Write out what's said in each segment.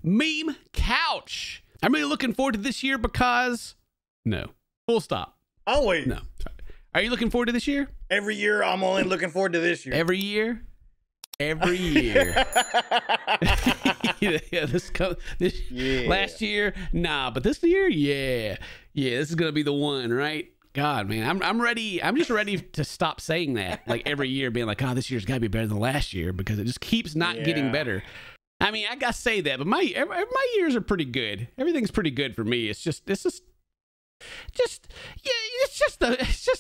meme couch. I'm really looking forward to this year because no, full stop. Always. No. Are you looking forward to this year? Every year, I'm only looking forward to this year. Every year? Every year. Last year, nah, but this year, yeah, this is gonna be the one, right? God, man, I'm ready. I'm just ready to stop saying that, like every year, being like, oh, this year's gotta be better than last year, because it just keeps not getting better. I mean, I gotta say that, but my years are pretty good. Everything's pretty good for me. It's just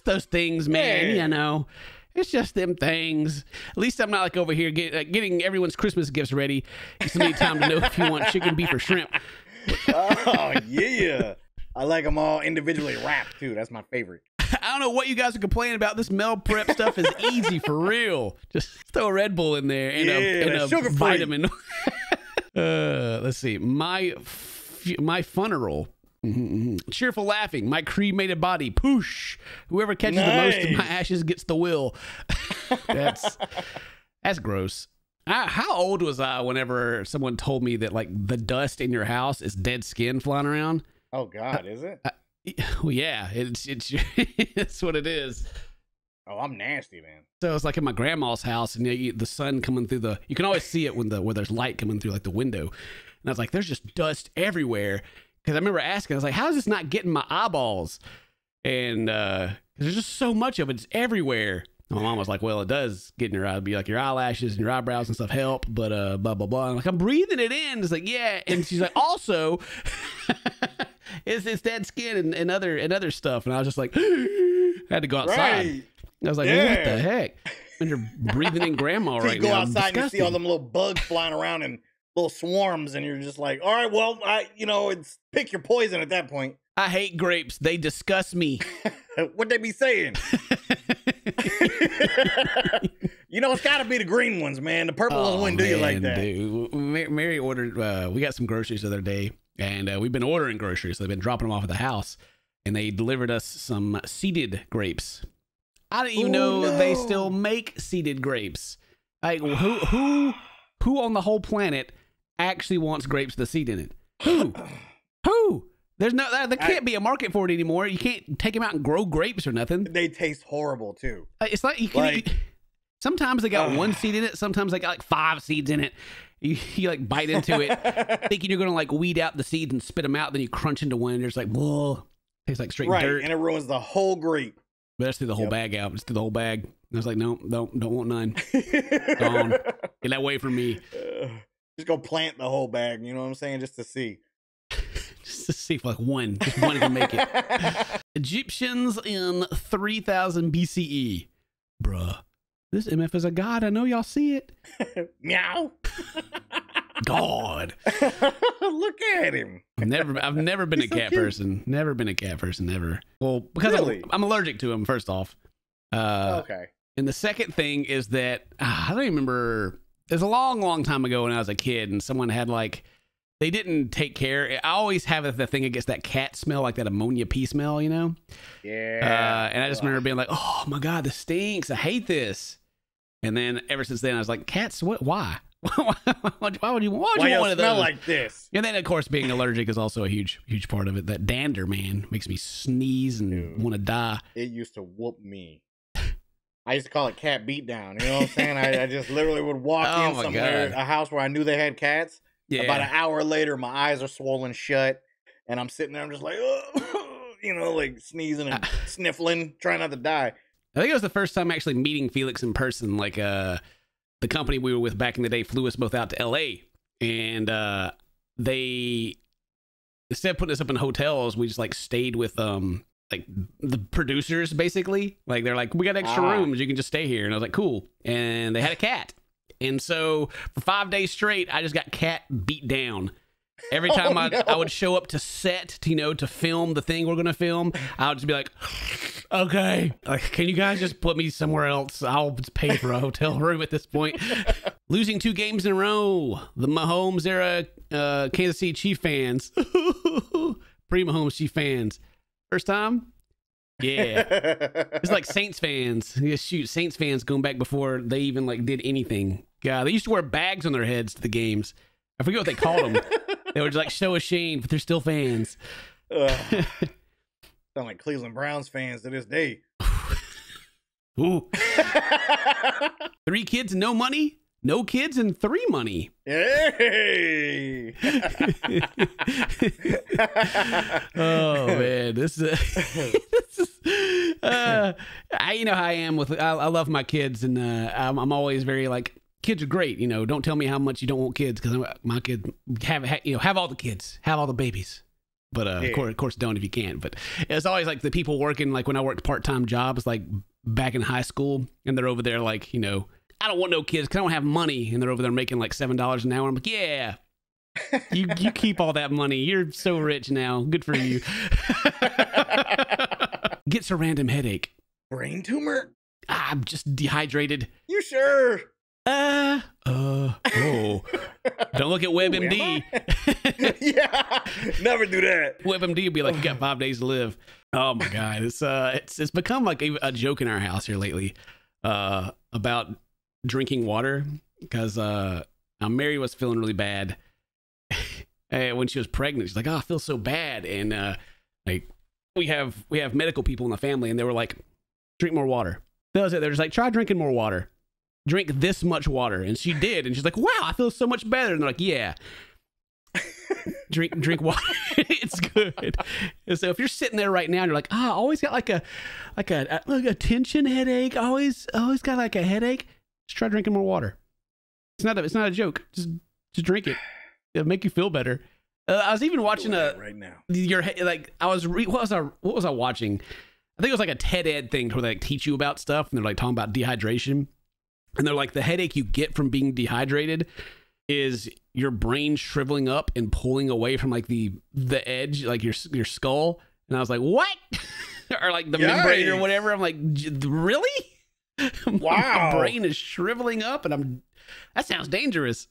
those things, man. You know. It's just them things. At least I'm not like over here getting everyone's Christmas gifts ready. You still need time to know if you want chicken, beef, or shrimp. Oh, yeah. I like them all individually wrapped, too. That's my favorite. I don't know what you guys are complaining about. This meal prep stuff is easy for real. Just throw a Red Bull in there and a vitamin. Let's see. My funeral. Cheerful laughing, my cremated body, poosh. Whoever catches the most of my ashes gets the will. That's gross. How old was I whenever someone told me that like the dust in your house is dead skin flying around? Oh God, is it? Well, yeah, it's it's what it is. Oh, I'm nasty, man. So it's like in my grandma's house, and the sun coming through you can always see it where there's light coming through like the window, and I was like, there's just dust everywhere. Because I remember asking, I was like, how is this not getting my eyeballs? And there's just so much of it. It's everywhere. And my mom was like, well, it does get in your eye. It'd be like your eyelashes and your eyebrows and stuff help, but blah, blah, blah. I'm like, I'm breathing it in. It's like, yeah. And she's like, also, it's dead skin and other stuff. And I was just like, I had to go outside. Right. I was like, what the heck? And you're breathing in grandma right now. You go outside and you see all them little bugs flying around and little swarms, and you're just like, all right, well, it's pick your poison at that point. I hate grapes. They disgust me. What they be saying? It's got to be the green ones, man. The purple ones wouldn't do you like that. Dude. Mary ordered, we got some groceries the other day, and we've been ordering groceries. So they've been dropping them off at the house, and they delivered us some seeded grapes. I didn't even know they still make seeded grapes. Like, who on the whole planet actually wants grapes with the seed in it? Who? There can't be a market for it anymore. You can't take them out and grow grapes or nothing. They taste horrible too. It's like you can. Sometimes they got one seed in it. Sometimes they got like 5 seeds in it. You like bite into it, thinking you're gonna like weed out the seeds and spit them out. Then you crunch into one, and there's like, whoa, tastes like straight dirt, and it ruins the whole grape. But let's do the whole bag out. Let's do the whole bag. And I was like, no, don't want none. Gone. Get that away from me. Just go plant the whole bag. You know what I'm saying? Just to see. Just to see if like one can make it. Egyptians in 3000 BCE. Bruh. This MF is a god. I know y'all see it. Meow. God. Look at him. I've never been a cat person. Never been a cat person, never. Well, because I'm allergic to him, first off. Okay. And the second thing is that I don't even remember. It was a long time ago when I was a kid, and someone had they didn't take care. I always have the thing against that cat smell, like that ammonia pee smell, you know? Yeah. And I just remember being like, oh my God, this stinks. I hate this. And then ever since then, I was like, cats, what? Why? Why would you want one of those? Smell like this? And then, of course, being allergic is also a huge part of it. That dander, man, makes me sneeze and want to die. It used to whoop me. I used to call it cat beatdown. You know what I'm saying? I just literally would walk in somewhere, a house where I knew they had cats. Yeah. About an hour later, my eyes are swollen shut, and I'm sitting there. I'm just like, like sneezing and sniffling, trying not to die. I think it was the first time actually meeting Felix in person. Like, the company we were with back in the day flew us both out to LA, and they, instead of putting us up in hotels, we just like stayed with like the producers, basically. Like, they're like, we got extra rooms, you can just stay here. And I was like, cool. And they had a cat. And so for 5 days straight, I just got cat beat down. Every time I would show up to set, to film the thing we're going to film, I would just be like, okay, can you guys just put me somewhere else? I'll just pay for a hotel room at this point. Losing 2 games in a row. The Mahomes era Kansas City Chief fans. Pre-Mahomes Chief fans. First time? Yeah. It's like Saints fans. Shoot, Saints fans going back before they even did anything. God, they used to wear bags on their heads to the games. I forget what they called them. They were just like so ashamed, but they're still fans. Sound like Cleveland Browns fans to this day. Ooh. 3 kids and no money? No kids and 3 money. Hey! Oh man, this is you know how I am with. I love my kids, and I'm always very like, kids are great. You know, don't tell me how much you don't want kids, because my kids have all the kids, have all the babies. But of course, don't if you can. But it's always like the people working, like when I worked part-time jobs, like back in high school, and they're over there like, you know, I don't want no kids because I don't have money, and they're over there making like $7 an hour. I'm like, yeah, you keep all that money. You're so rich now. Good for you. Gets a random headache. Brain tumor? I'm just dehydrated. You sure? Oh. Don't look at WebMD. Yeah, never do that. WebMD will be like, you got 5 days to live. Oh my God. It's become like a joke in our house here lately about drinking water, because Mary was feeling really bad when she was pregnant. She's like, oh, I feel so bad. And like we have medical people in the family, and they were like, drink more water. That was it. They're just like, try drinking more water. Drink this much water. And she did. And she's like, wow, I feel so much better. And they're like, yeah, drink water. It's good. And so if you're sitting there right now and you're like, I always got like a tension headache. Always got like a headache. Just try drinking more water. It's not a joke. Just drink it. It'll make you feel better. I was even watching right now. What was I watching? I think it was like a TED Ed thing where they like teach you about stuff, and they're like talking about dehydration. And they're like, the headache you get from being dehydrated is your brain shriveling up and pulling away from like the edge, like your skull. And I was like, what? Or like the membrane or whatever. I'm like, really? Wow. My brain is shriveling up, and that sounds dangerous.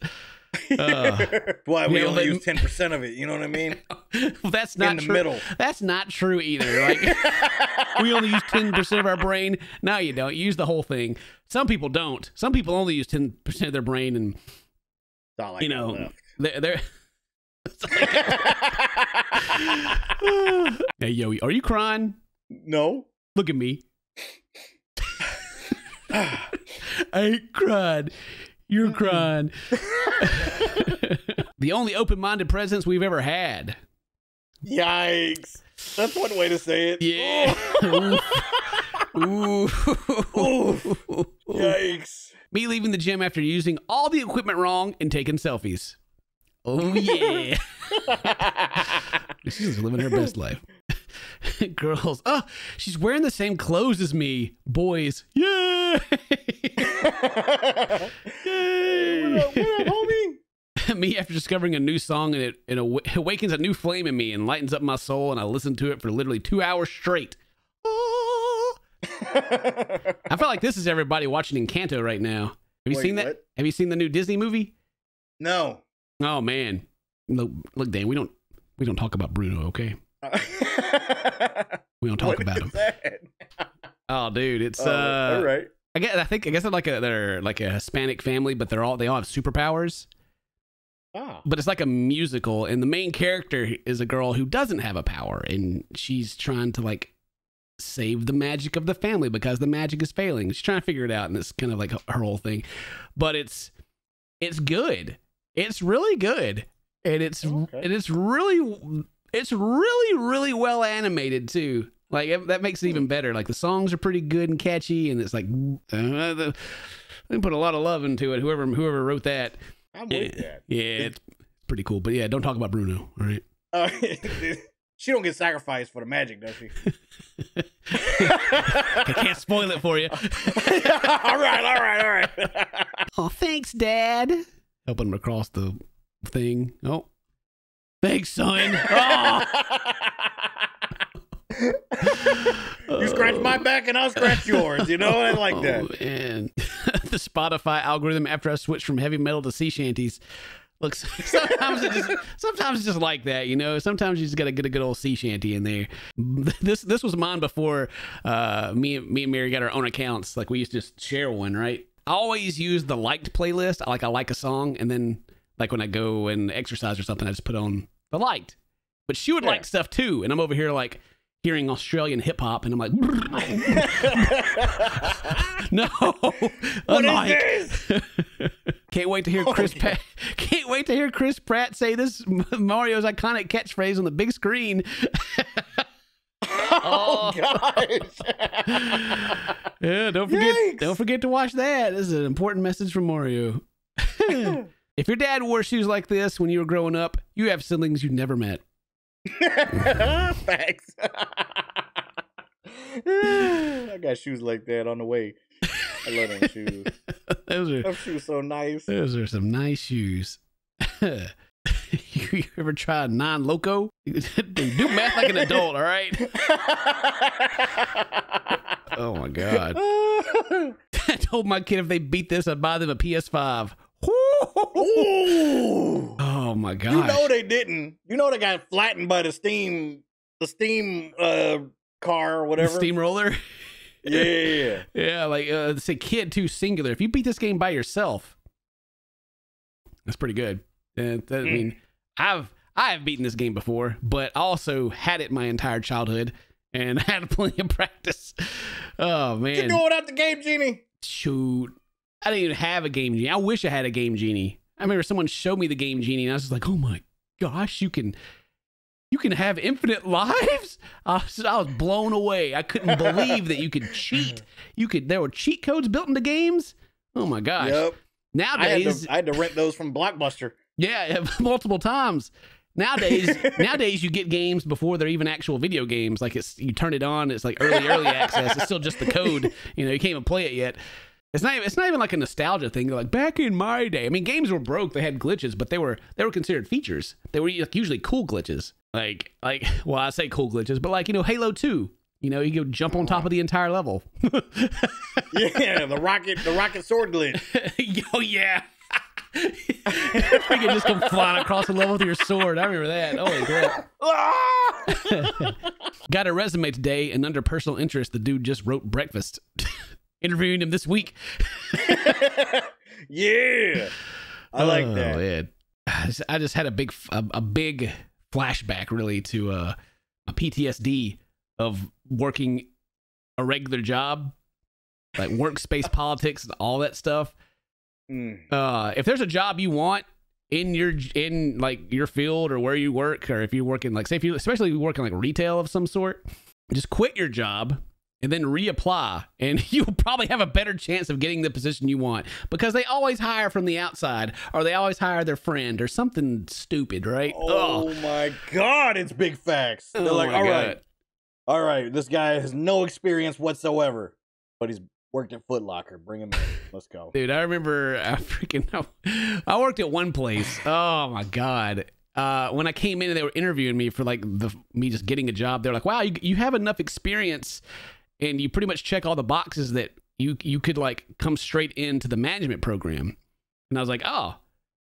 Why we only use 10% of it? You know what I mean? Well, that's not in the true. Middle. That's not true either. Like, we only use 10% of our brain. No, you don't. You use the whole thing. Some people don't. Some people only use 10% of their brain, and you know, they're Hey, yo, are you crying? No. Look at me. I ain't crying. You're crying. The only open-minded presidents we've ever had. Yikes. That's one way to say it. Yeah. Ooh. Ooh. Yikes. Me leaving the gym after using all the equipment wrong and taking selfies. Oh, yeah. She's living her best life. Girls, she's wearing the same clothes as me. Boys, yeah. Yay. What up, homie? Me after discovering a new song, and it awakens a new flame in me and lightens up my soul, and I listen to it for literally 2 hours straight. I feel like this is everybody watching Encanto right now. Have you seen that? What? Have you seen the new Disney movie? No. Oh man, look, Dan, we don't talk about Bruno, okay? We don't talk about him. Oh, dude, it's all right. I guess they're like a Hispanic family, but they all have superpowers. Oh. But it's like a musical, and the main character is a girl who doesn't have a power, and she's trying to like save the magic of the family because the magic is failing. She's trying to figure it out, and it's kind of like her whole thing. But it's good. It's really good, and it's really really well animated too. Like that makes it even better. Like the songs are pretty good and catchy, and it's like they put a lot of love into it. Whoever wrote that. I'm with that. Yeah, it's pretty cool. But yeah, don't talk about Bruno, all right? She don't get sacrificed for the magic, does she? I can't spoil it for you. All right. Oh, thanks, Dad. Helping him across the thing. Oh, thanks, son. Oh. You scratch my back and I'll scratch yours. You know, I like that. Man. The Spotify algorithm after I switched from heavy metal to sea shanties. Look, sometimes it's just like that, you know. Sometimes you just gotta get a good old sea shanty in there. This was mine before me and Mary got our own accounts. Like we used to just share one, right? I always use the liked playlist. I like a song, and then Like when I go and exercise or something, I just put on the light. But she would like stuff too. And I'm over here like hearing Australian hip hop, and I'm like, no, what is this? Can't wait to hear Can't wait to hear Chris Pratt say this Mario's iconic catchphrase on the big screen. Oh gosh! Yeah, don't forget to watch that. This is an important message from Mario. If your dad wore shoes like this when you were growing up, you have siblings you never met. Facts. I got shoes like that on the way. I love them shoes. Those shoes so nice. Those are some nice shoes. You ever tried non-loco? Do math like an adult, all right? Oh my God. I told my kid if they beat this, I'd buy them a PS5. Ooh. Oh my God. You know they didn't. You know they got flattened by the steam car or whatever. The steamroller. Yeah. Yeah, like say kid too singular. If you beat this game by yourself, that's pretty good. I mean, I have beaten this game before, but I also had it my entire childhood and had plenty of practice. Oh man. You know without the Game Genie? Shoot. I didn't even have a Game Genie. I wish I had a Game Genie. I remember someone showed me the Game Genie and I was just like, oh my gosh, you can have infinite lives? I was blown away. I couldn't believe that you could cheat. There were cheat codes built into games. Oh my gosh. Yep. Nowadays I had to rent those from Blockbuster. Yeah, multiple times. Nowadays you get games before they're even actual video games. Like you turn it on, it's like early access. It's still just the code. You can't even play it yet. It's not even like a nostalgia thing. They're like, back in my day. I mean, games were broke. They had glitches, but they were considered features. They were usually cool glitches. Like well, I say cool glitches, but like, Halo 2. You go jump on top of the entire level. Yeah, the rocket sword glitch. Oh yeah. Freaking just come flying across the level with your sword. I remember that. Holy crap. Got a resume today, and under personal interest, the dude just wrote breakfast. Interviewing him this week. Yeah. I like that. Man. I just had a big flashback really to a PTSD of working a regular job, like workspace politics and all that stuff. If there's a job you want in your field or where you work, or if you work in especially if you work in like retail of some sort, just quit your job and then reapply, and you'll probably have a better chance of getting the position you want, because they always hire from the outside, or they always hire their friend or something stupid, right? Oh my God, it's big facts. They're like, all right, this guy has no experience whatsoever, but he's worked at Foot Locker. Bring him in. Let's go. Dude, I remember I worked at one place. Oh my God. When I came in and they were interviewing me for like me just getting a job, they're like, wow, you have enough experience and you pretty much check all the boxes that you could like come straight into the management program. And I was like, oh,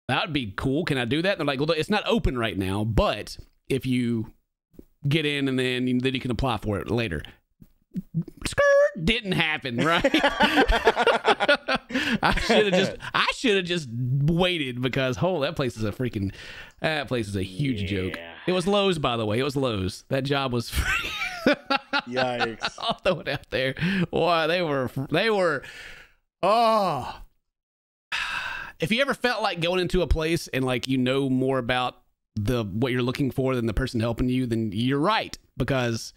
that would be cool. Can I do that? And they're like, well, it's not open right now, but if you get in and then you can apply for it later. Skirt didn't happen, right? I should have just waited, because that place is a huge joke. It was Lowe's, by the way. It was Lowe's. That job was free. Yikes. I'll throw it out there. Boy, they were oh. If you ever felt like going into a place and like more about what you're looking for than the person helping you, then you're right, because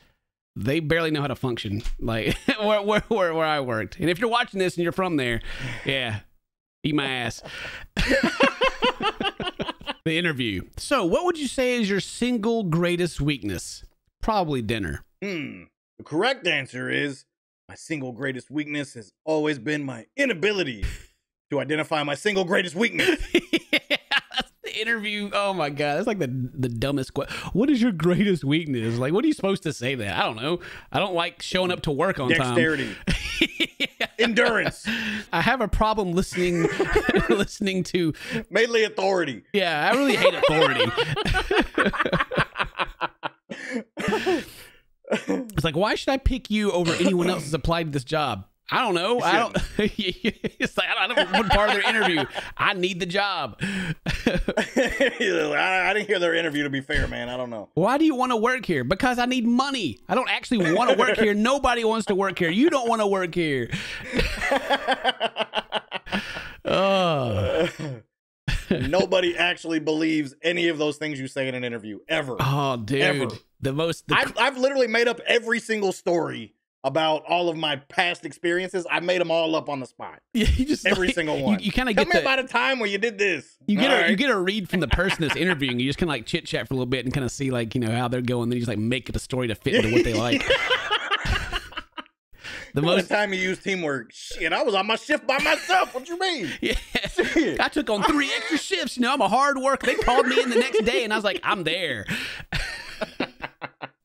they barely know how to function, like where I worked. And if you're watching this and you're from there, yeah, eat my ass. The interview. So what would you say is your single greatest weakness? Probably dinner. The correct answer is my single greatest weakness has always been my inability to identify my single greatest weakness. Yeah, that's the interview. Oh my God, that's like the dumbest question. What is your greatest weakness? Like, what are you supposed to say that? I don't know. I don't like showing up to work on Dexterity. time. Yeah. Endurance. I have a problem listening to mainly authority. Yeah, I really hate authority. It's like, why should I pick you over anyone else who's applied to this job? I don't know. I don't. It's like I don't want part of their interview. I need the job. I didn't hear their interview. To be fair, man, I don't know. Why do you want to work here? Because I need money. I don't actually want to work here. Nobody wants to work here. You don't want to work here. Nobody actually believes any of those things you say in an interview ever. Oh, dude, ever. I've literally made up every single story about all of my past experiences. I made them all up on the spot. Yeah, you just every single one. You kind of get about a time where you did this. You get a read from the person that's interviewing. You just kind of like chit chat for a little bit and kind of see like how they're going. Then you just like make up a story to fit into what they like. The time you use teamwork. Shit, I was on my shift by myself. What you mean? Yeah. I took on 3 extra shifts. I'm a hard worker. They called me in the next day and I was like, I'm there.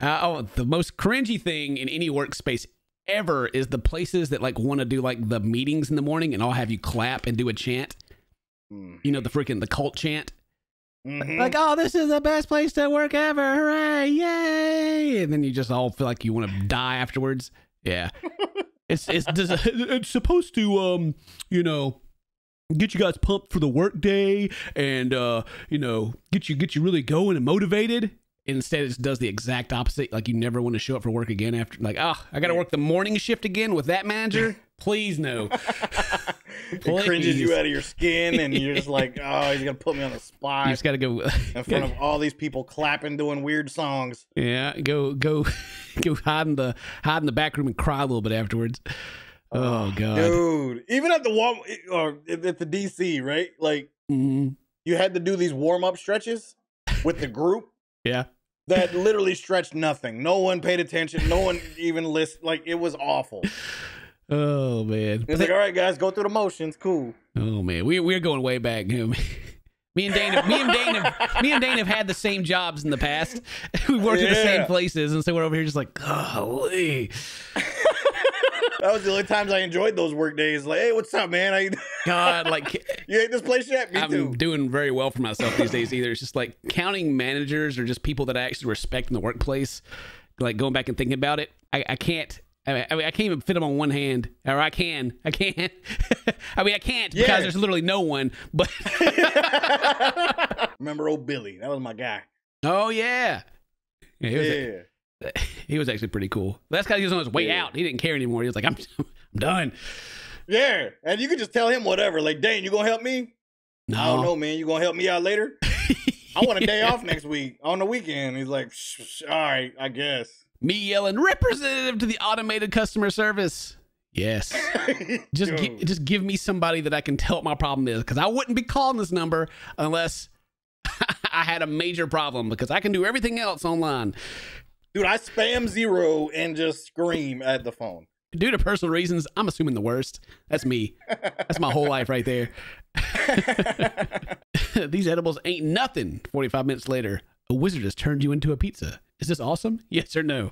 The most cringy thing in any workspace ever is the places that like want to do like the meetings in the morning and I'll have you clap and do a chant. The cult chant. Mm-hmm. Like, oh, this is the best place to work ever. Hooray. Yay. And then you just all feel like you want to die afterwards. Yeah. It's supposed to, get you guys pumped for the work day and, get you really going and motivated. Instead, it does the exact opposite. Like, you never want to show up for work again after, like, I got to work the morning shift again with that manager. Please, no. It cringes you out of your skin, and you're just like, oh, he's going to put me on the spot. You just got to go in front of all these people clapping, doing weird songs. Yeah, go hide in the back room and cry a little bit afterwards. Oh, God. Dude, even at the or at the DC, right? Like, you had to do these warm-up stretches with the group. Yeah. That literally stretched nothing. No one paid attention. No one even listened. Like, it was awful. Oh, man. It's like, all right, guys, go through the motions. Cool. Oh, man. We're going way back. Me and Dane have had the same jobs in the past. We worked at the same places, and so we're over here just like, golly. That was the only times I enjoyed those work days. Like, hey, what's up, man? God, like, you ate this place yet? Me too. I'm doing very well for myself these days. Either it's just like counting managers or just people that I actually respect in the workplace. Like going back and thinking about it, I can't. I can't even fit them on one hand. Or I can't. I can't because there's literally no one. But remember old Billy? That was my guy. Oh yeah. He was actually pretty cool. That's because he was on his way out. He didn't care anymore. He was like, I'm done. Yeah. And you could just tell him whatever. Like, Dane, you gonna help me? No. I don't know, man. You gonna help me out later? I want a day off next week on the weekend. He's like, all right, I guess. Me yelling, representative to the automated customer service. Yes. Just give me somebody that I can tell what my problem is, because I wouldn't be calling this number unless I had a major problem, because I can do everything else online. Dude, I spam 0 and just scream at the phone. Due to personal reasons, I'm assuming the worst. That's me. That's my whole life right there. These edibles ain't nothing. 45 minutes later, a wizard has turned you into a pizza. Is this awesome? Yes or no?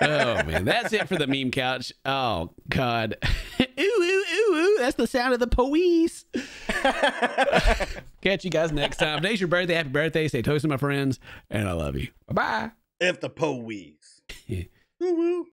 Oh, man. That's it for the meme couch. Oh, God. Ooh, ooh, ooh, ooh. That's the sound of the police. Catch you guys next time. Today's your birthday. Happy birthday. Stay toasted, my friends. And I love you. Bye-bye. If the police. Woo woo.